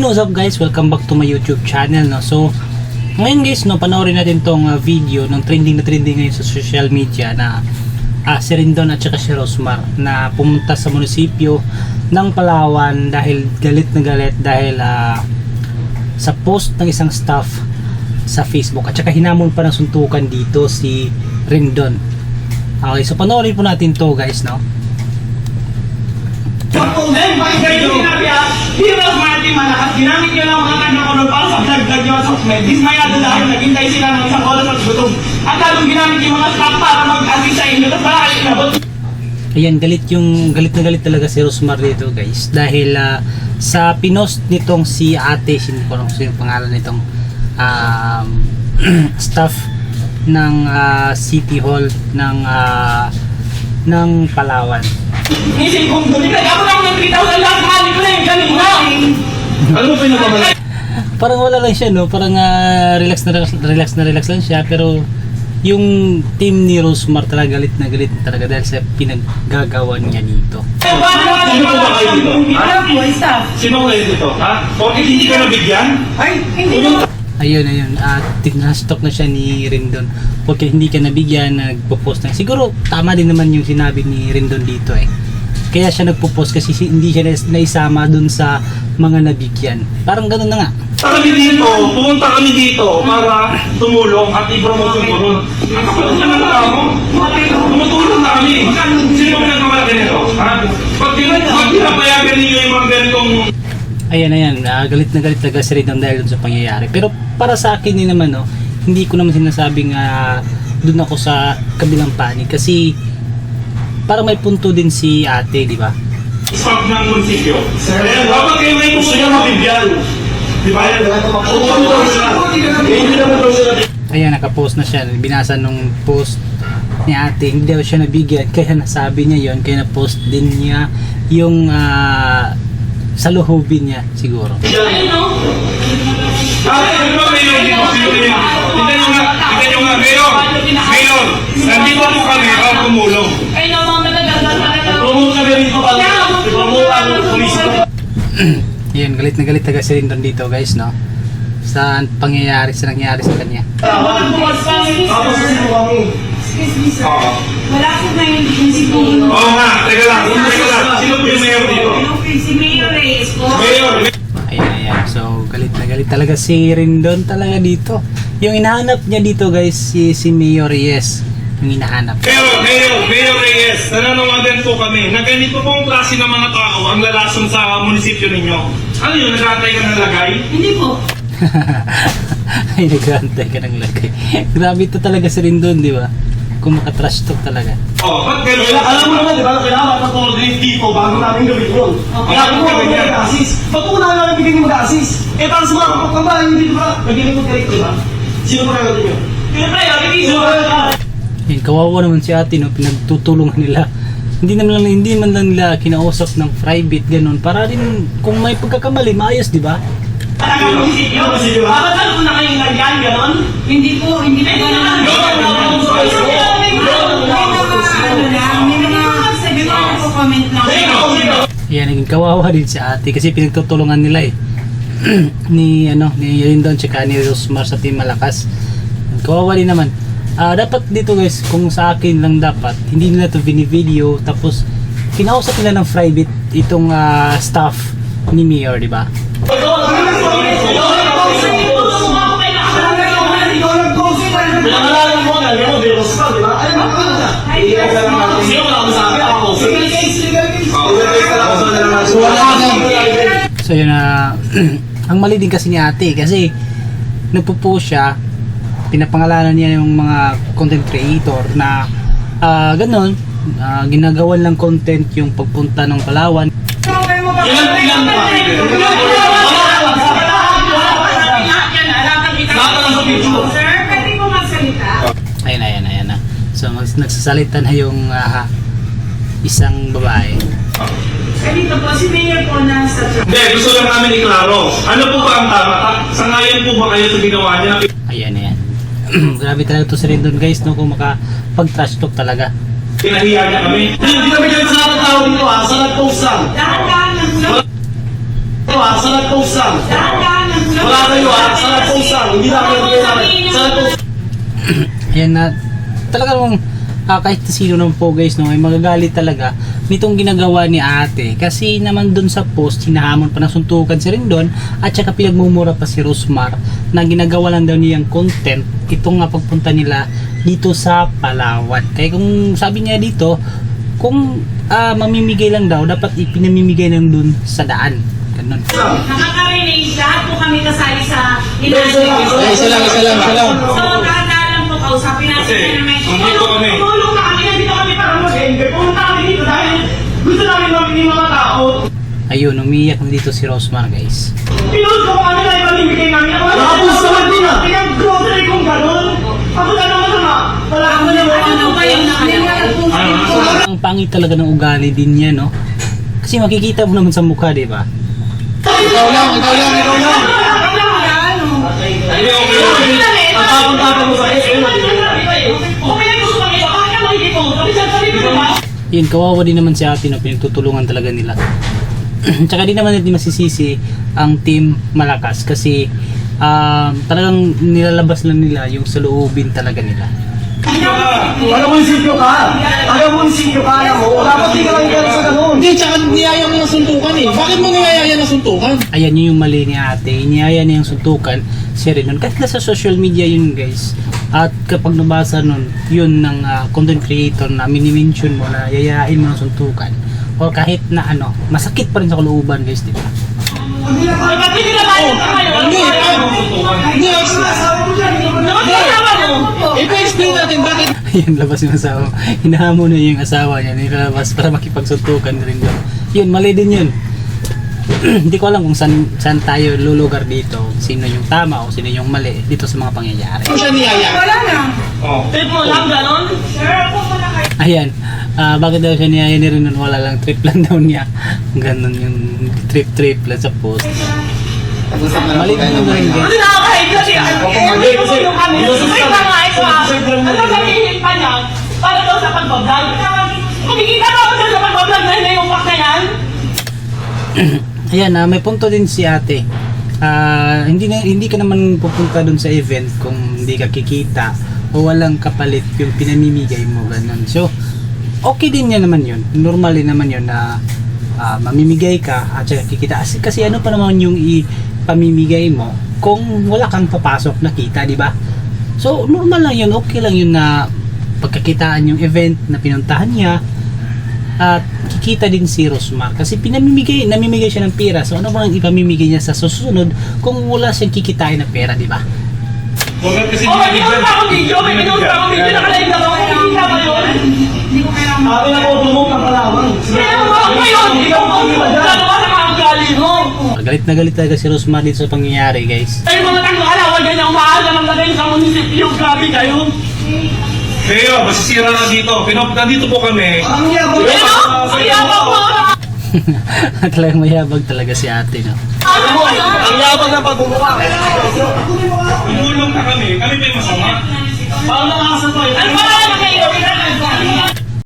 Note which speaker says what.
Speaker 1: What's up guys, welcome back to my YouTube channel, no. So ngayon guys, no, panoorin natin tong video ng trending na trending ngayon sa social media na si Rendon at saka si Rosmar na pumunta sa munisipyo ng Palawan dahil galit na galit dahil sa post ng isang staff sa Facebook at saka hinamon pa ng suntukan dito si Rendon. Okay, so panoorin po natin to guys, no.
Speaker 2: Hirap natin malakas, ginamit nyo lang mga anak ko para sa vlog nyo sa Usmed. Dismayado dahil naghintay sila ng isang oras at gutom. At lalong ginamit yung mga staff para mag-assist sa inyo. Tapos para kayo inabot.
Speaker 1: Ayan, galit na galit talaga si Rosmar dito guys dahil sa pinost nitong si ate, hindi ko alam kung yung pangalan nitong staff ng City Hall ng Palawan.
Speaker 2: Isip kong gulit na ako lang ng 3,000 lahat halik ko na yung kanina. Ano mo pinagmamalaki?
Speaker 1: Parang wala lang siya, no? Parang relax lang siya, pero yung team ni Rosmar talaga galit na talaga dahil sa pinaggagawa niya dito.
Speaker 2: Sino ba kayo dito? Sino kayo dito? Ha? Bakit hindi ka nabigyan? Ay, hindi naman.
Speaker 1: Ayun, tignan-stock na siya ni Rendon. Porque hindi ka nabigyan, nagpo-post na. Siguro tama din naman yung sinabi ni Rendon dito eh. Kaya siya nagpo-post kasi hindi siya naisama dun sa mga nabigyan. Parang ganun na nga.
Speaker 2: Pumunta kami dito para tumulong at i-promote yung gurun. Tumutulong na kami. Sino ba nagmamalaki nito? Pag pinapayagan ninyo yung mga ganitong...
Speaker 1: Ayan, galit na galit talaga si Rendon dahil dun sa pangyayari. Pero para sa akin din naman, no, hindi ko naman sinasabing dun ako sa kabilang panig kasi parang may punto din si ate, di ba?
Speaker 2: Staff ng munisipyo. Kaya dapat kayo may gusto nyo mabigyan. Di ba?
Speaker 1: Ayan, nakapost na siya. Binasa nung post ni ate, hindi daw siya nabigyan. Kaya nasabi niya yon, kaya na-post din niya yung saluhubin niya siguro.
Speaker 2: Tingnan nyo nga, Mayor, nandito po kami para tumulong. Promote kami rito para promote ang police.
Speaker 1: Yan, galit na galit taga si Rendon dito guys, no? Sa nangyayari sa kanya.
Speaker 3: Wala po na yung siguro.
Speaker 2: Oo nga, teka lang. Sino po yung mayor dito?
Speaker 3: Si Mayor Reyes po.
Speaker 2: Mayor.
Speaker 1: Ayan. So, galit na galit talaga si Rendon talaga dito. Yung hinahanap niya dito guys, si Mayor Reyes. Yung hinahanap.
Speaker 2: Mayor Reyes, nananawagan po kami na ganito pong klase ng mga tao ang lalason sa munisipyo ninyo. Ano yun, nag-aantay ka ng lagay?
Speaker 3: Hindi po.
Speaker 1: Ay, nag-aantay ka ng lagay. Grabe ito talaga si Rendon, di ba? Kung makatrash talk talaga.
Speaker 2: Oo, ba't gano'n? Alam mo naman, di ba, kailangan mag-coordinate dito bago namin gawin yun. Kaya kung ako mag-assist, ba't kung na lang bigyan yung mag-assist? Eh, para sa mga kapagkambahan, hindi ba? Nag-inig direct, di ba? Sino pa kayo nyo? Siyempre,
Speaker 1: Yan, kawawa naman si ate, no? Pinagtutulungan nila. Hindi man lang nila kinausap ng private, ganun. Para rin, kung may pagkakamali, maayos, di ba?
Speaker 2: Talagang munisipyo? Bakit alam mo na kayong lagyan, gano'n?
Speaker 3: Hindi po. May mga comment lang.
Speaker 1: Yan, naging kawawa din si ate kasi pinagtutulungan nila eh. ni Rendon tsaka ni Rosmar sa Team Malakas. Kawawa din naman. Dapat dito guys, kung sa akin lang dapat, hindi nila to video tapos kinausap nila ng private itong staff ni Mayor, di ba? So yun ang mali din kasi ni ate kasi nagpo-post siya, pinapangalanan niya yung mga content creator na ganun, ginagawan lang content yung pagpunta ng Palawan.
Speaker 2: Ilan pa?
Speaker 3: Sir, pwede po magsalita?
Speaker 1: Ayan na. So nagsasalita na yung isang babae.
Speaker 3: Dito po, si Mayor po nasa...
Speaker 2: Hindi, gusto lang namin iklaro. Ano po ba ang tama? Sangayon po ba kayo sa ginawa niya?
Speaker 1: Ayan. Grabe talaga to si Rendon guys, no? Kung makapag-trash talk talaga.
Speaker 2: Pinahiya niya kami. Hindi kami dyan sa tao dito ha, sa nag-post lang.
Speaker 3: Dahan-dahan lang.
Speaker 2: Sa nag-post lang.
Speaker 3: Dahan-dahan lang.
Speaker 2: Wala kayo sa nag-post lang. Hindi namin nabigay namin. Sa nag-post.
Speaker 1: Ayan na, talaga namang kahit sino naman po guys, no, ay magagalit talaga nitong ginagawa ni ate. Kasi naman dun sa post, hinahamon pa ng suntukan si Rendon at saka pinagmumura pa si Rosmar na ginagawa lang daw niyang content itong nga pagpunta nila dito sa Palawan. Kaya kung sabi niya dito, kung mamimigay lang daw, dapat ipinamimigay lang dun sa daan. Ganun.
Speaker 3: Nakaka-relate lahat po kami kasali sa
Speaker 2: Isa lang.
Speaker 3: So, dahan-dahan po kausapin natin na may tulong na kami. Nandito kami para mag-enjoy. Pumunta kami dito dahil gusto namin mabili mga tao.
Speaker 1: Ayun, umiyak na dito si Rosmar guys.
Speaker 3: Pinost ko kami na ipamimigay namin.
Speaker 2: Nakapost naman din ah.
Speaker 3: Pinag-grocery kong gano'n. Ako na naman na. Wala ako na. Ano ba yung nakalagay?
Speaker 1: Ang pangit talaga ng ugali din niya, no? Kasi makikita mo naman sa mukha, di ba?
Speaker 2: Ikaw lang. Ang tapon-tapon mo sa
Speaker 1: Yun, kawawa din naman si ate, no? Pinagtutulungan talaga nila. Tsaka di naman natin masisisi ang team Malakas kasi talagang nilalabas lang nila yung saloobin talaga nila.
Speaker 2: Ano munisipyo ka? Ano munisipyo ka? Alam mo? Dapat di ka lang yan sa ganun.
Speaker 4: Hindi, tsaka niyaya mo ng suntukan eh. Bakit mo niyaya ng suntukan?
Speaker 1: Ayan yun yung mali ni ate, iniyaya niya yung suntukan si Rendon. Kahit nasa social media yun guys. At kapag nabasa nun, yun ng content creator na mini-mention mo na yayain mo ng suntukan. O kahit na ano, masakit pa rin sa kalooban guys, di ba?
Speaker 4: Ipa-explain natin bakit.
Speaker 1: Yun, labas yung asawa. Hinahamon na yung asawa niya, nilalabas para makipagsuntukan rin doon. Yun, mali din yun. Hindi ko alam kung saan tayo lulugar dito, sino yung tama o sino yung mali dito sa mga pangyayari.
Speaker 4: Ano siya niyaya?
Speaker 3: Wala na.
Speaker 2: Trip mo lang gano'n?
Speaker 3: Sir, ako muna kayo.
Speaker 1: Ayan, bakit daw siya niyaya ni Rendon? Wala lang, trip lang daw niya. Ganun yung trip lang sa post. Mali din yung rin guys.
Speaker 3: Hindi nakakahit kasi hindi ko tulong kami. May pangayos pa. Ano sabihin pa niya? Para daw sa pagbablog. Makikita ba ako sa pagbablog na hindi yung pack na yan?
Speaker 1: Ayan, may punto din si ate. Hindi ka naman pupunta dun sa event kung hindi ka kikita o walang kapalit yung pinamimigay mo, ganun. So, okay din yan naman yun. Normal din naman yun na mamimigay ka at saka kikita. Kasi ano pa naman yung ipamimigay mo kung wala kang papasok na kita, di ba? So, normal lang yun. Okay lang yun na pagkakitaan yung event na pinuntahan niya at kikita din si Rosmar kasi namimigay siya ng pera. So ano bang ipamimigay niya sa susunod kung wala siyang kikitain ng pera, di ba?
Speaker 2: Huwag kasi
Speaker 3: Oh, may pinunta akong video. May pinunta akong video. Nakalive na ako. Nakikita ba yun? Hindi ko kailangan.
Speaker 2: Akin ako tumok ng Palawan.
Speaker 3: Kaya mo ako yun. Ikaw mo. Dalawa na mga ugali mo.
Speaker 1: Galit na galit talaga si Rosmar dito sa pangyayari, guys.
Speaker 3: Ay, mga tanggalawal, ganyan umahal na lang lagay sa munisipyo. Grabe kayo.
Speaker 5: Mayor, masisira na dito. Nandito po kami.
Speaker 2: Ang yabang.
Speaker 3: Ang yabang mo.
Speaker 1: Talagang mayabag talaga si ate, no?
Speaker 2: Ang yabang ng pagbubuka.
Speaker 5: Tumulong na kami. Kami may masama.
Speaker 2: Paano nakasal tayo?
Speaker 3: Ano ba naman kayo?